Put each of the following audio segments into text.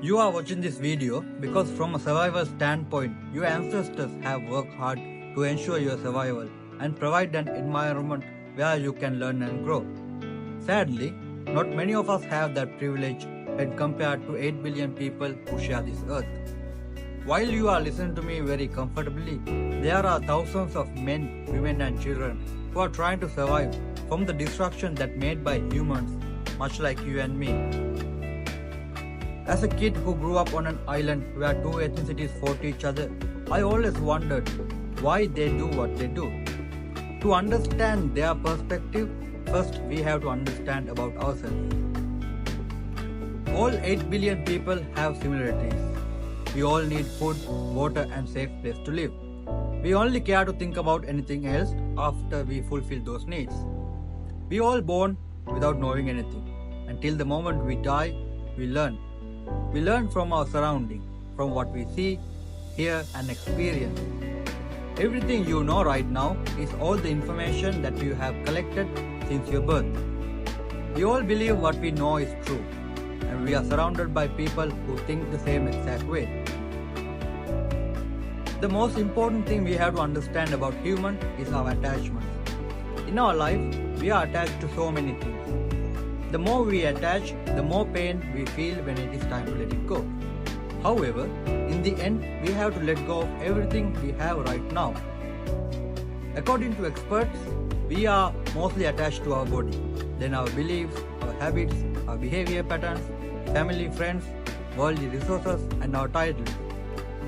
You are watching this video because from a survival standpoint, your ancestors have worked hard to ensure your survival and provide an environment where you can learn and grow. Sadly, not many of us have that privilege when compared to 8 billion people who share this earth. While you are listening to me very comfortably, there are thousands of men, women and children who are trying to survive from the destruction that made by humans, much like you and me. As a kid who grew up on an island where two ethnicities fought each other, I always wondered why they do what they do. To understand their perspective, first we have to understand about ourselves. All 8 billion people have similarities. We all need food, water and safe place to live. We only care to think about anything else after we fulfill those needs. We all born without knowing anything. Until the moment we die, we learn. We learn from our surroundings, from what we see, hear and experience. Everything you know right now is all the information that you have collected since your birth. We all believe what we know is true, and we are surrounded by people who think the same exact way. The most important thing we have to understand about humans is our attachments. In our life, we are attached to so many things. The more we attach, the more pain we feel when it is time to let it go. However, in the end, we have to let go of everything we have right now. According to experts, we are mostly attached to our body, then our beliefs, our habits, our behavior patterns, family, friends, worldly resources, and our titles.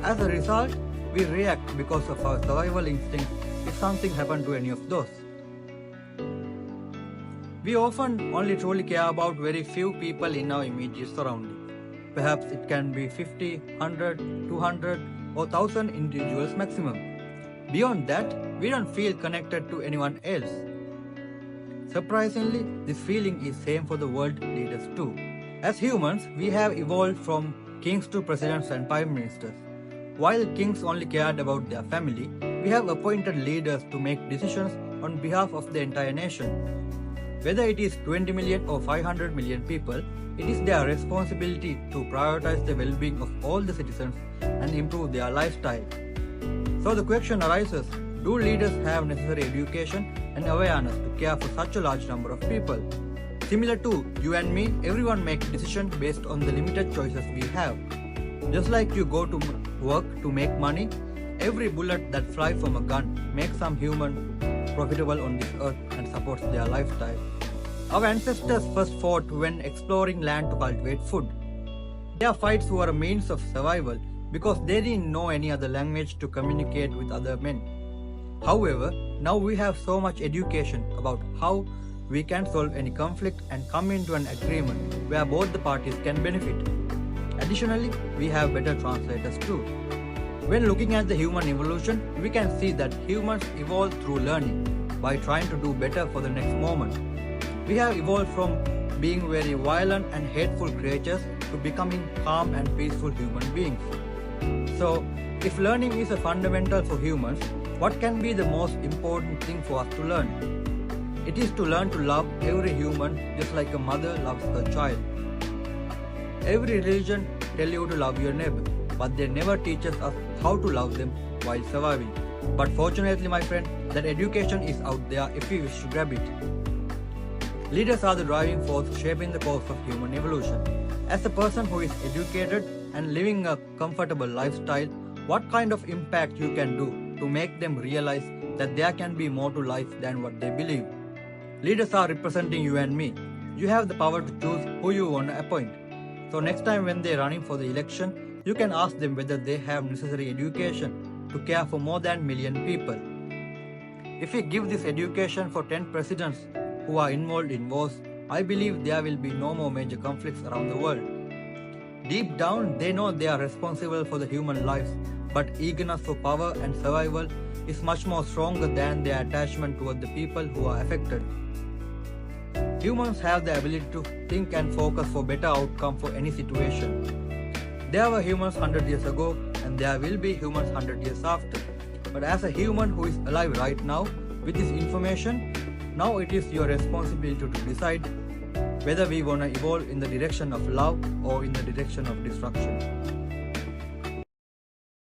As a result, we react because of our survival instinct if something happened to any of those. We often only truly care about very few people in our immediate surroundings. Perhaps it can be 50, 100, 200 or 1000 individuals maximum. Beyond that, we don't feel connected to anyone else. Surprisingly, this feeling is same for the world leaders too. As humans, we have evolved from kings to presidents and prime ministers. While kings only cared about their family, we have appointed leaders to make decisions on behalf of the entire nation. Whether it is 20 million or 500 million people, it is their responsibility to prioritize the well-being of all the citizens and improve their lifestyle. So the question arises, do leaders have necessary education and awareness to care for such a large number of people? Similar to you and me, everyone makes decisions based on the limited choices we have. Just like you go to work to make money, every bullet that flies from a gun makes some human profitable on this earth and supports their lifestyle. Our ancestors first fought when exploring land to cultivate food. Their fights were a means of survival because they didn't know any other language to communicate with other men. However, now we have so much education about how we can solve any conflict and come into an agreement where both the parties can benefit. Additionally, we have better translators too. When looking at the human evolution, we can see that humans evolved through learning by trying to do better for the next moment. We have evolved from being very violent and hateful creatures to becoming calm and peaceful human beings. So, if learning is a fundamental for humans, what can be the most important thing for us to learn? It is to learn to love every human just like a mother loves her child. Every religion tells you to love your neighbor, but they never teaches us how to love them while surviving. But fortunately, my friend, that education is out there if we wish to grab it. Leaders are the driving force shaping the course of human evolution. As a person who is educated and living a comfortable lifestyle, what kind of impact you can do to make them realize that there can be more to life than what they believe? Leaders are representing you and me. You have the power to choose who you want to appoint. So next time when they are running for the election, you can ask them whether they have necessary education to care for more than million people. If we give this education for 10 presidents who are involved in wars, I believe there will be no more major conflicts around the world. Deep down, they know they are responsible for the human lives, but eagerness for power and survival is much more stronger than their attachment toward the people who are affected. Humans have the ability to think and focus for better outcome for any situation. There were humans 100 years ago and there will be humans 100 years after. But as a human who is alive right now, with this information, now it is your responsibility to decide whether we want to evolve in the direction of love or in the direction of destruction.